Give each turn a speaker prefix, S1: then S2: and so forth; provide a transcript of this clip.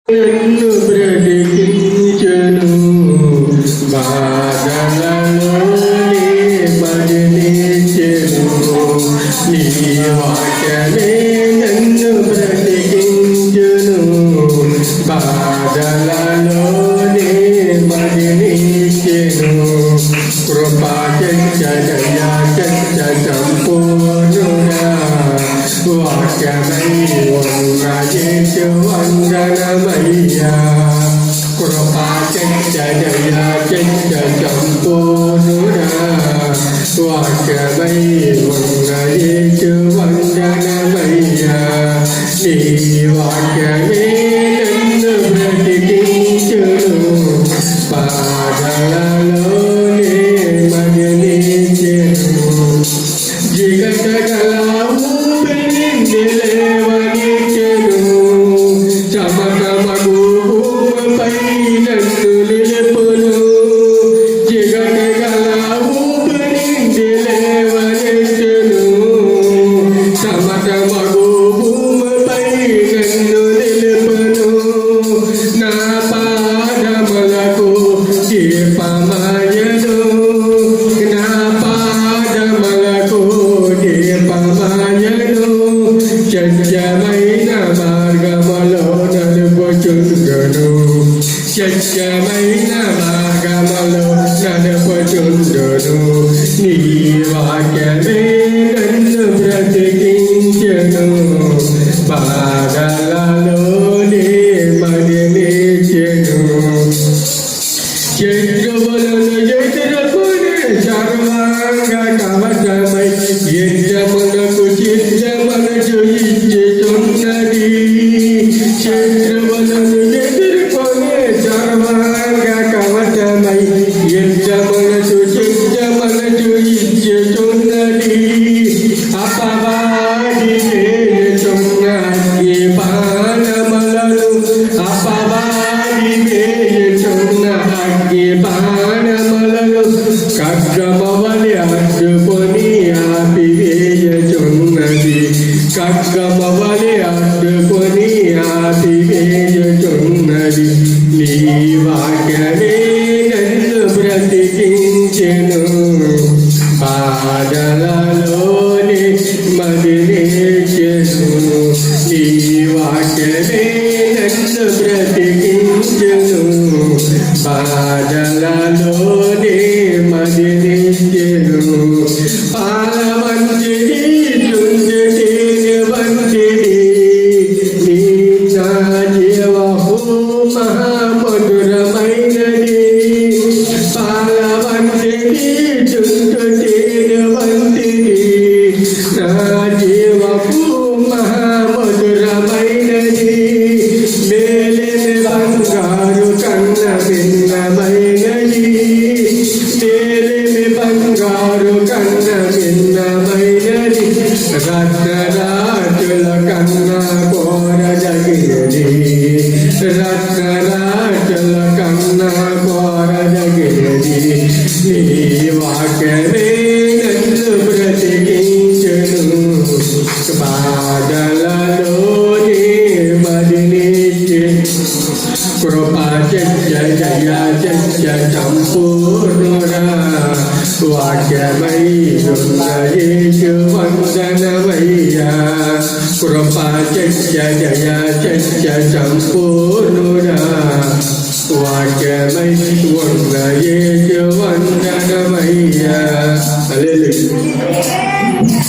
S1: నన్ను బ్రతికించెను బాధలలోనే మరణించెను నీ వాక్యమే నన్ను బ్రతికించెను బాధలలోనే మరణించెను కృపా చచ్చ దయా చచ్చ సంపూర్ణుడా వాక్యమై వందయేసు వందనమయ్యా కృపా చచ్చ దయా చచ్చ సంపూర్ణుడా వాక్యమై వందయేసు వందనమయ్యా నీ వాక్యమే నన్ను బ్రతికించును పాదలలోనే మరణించెను జిగటగలవు లేవనిచెను చమకమగు భూమిపై నన్ను నిలుపును జిగటగలవు లేవనిచెను చమకమగు భూమిపై నన్ను నిలుపును నా పాదములకు దీపమాయను నా పాదములకు దీపమాయను సత్యమైన మార్గములో నడుపుచుండును సత్యమైన మార్గములో నడుపుచుండును నీ వాక్యమే నన్ను బ్రతికించెను బాధలలోనే మరణించెను శత్రువులను ఎదుర్కొనే సర్వాంగ కవచమై యుద్ధమునకు సిద్ధమనసు ఇచ్చుచున్నది శత్రువులను ఎదుర్కొనే సర్వాంగ కవచమై యుద్ధమునకు సిద్ధమనసు ఇచ్చుచున్నది అపవాది వేయుచున్న అగ్ని బాణములను అపవాది వేయుచున్న అగ్ని బాణములను ఖడ్గమవలి అడ్డుకొని ఆపివేయుచున్నది ఖడ్గమవలి అడ్డుకొని ఆపివేయుచున్నది నీ వాక్యమే నన్ను బ్రతికించెను బాధలలోనే మరణించెను నీ వాక్యమే నన్ను బ్రతికించెను బాధలలోనే మరణించెను పాల వంటిది చుంజతేనె వంటిది నీ నా జీవహు మహామధురమైనది పాల వంటిది చుంజతేనె వంటిది నా జీవహు మహామధురమైనది మేలిమి బంగారు కన్న భిన్నమైనది మేలిమి బంగారు కన్న భిన్నమైనది రత్నరాజుల కన్నా కోరదగినది రత్నరాజుల కన్నా కోరదగినది నీ వాక్యమే నన్ను బ్రతికించెను బాధలలోనే మరణించెను కృపా చచ్చ దయా చచ్చ సంపూర్ణుడా వాక్యమై యేసు వందనమయ్యా కృపా చచ్చ దయా చచ్చ సంపూర్ణుడా వాక్యమై యేసు వందనమయ్యా హల్లెలూయా.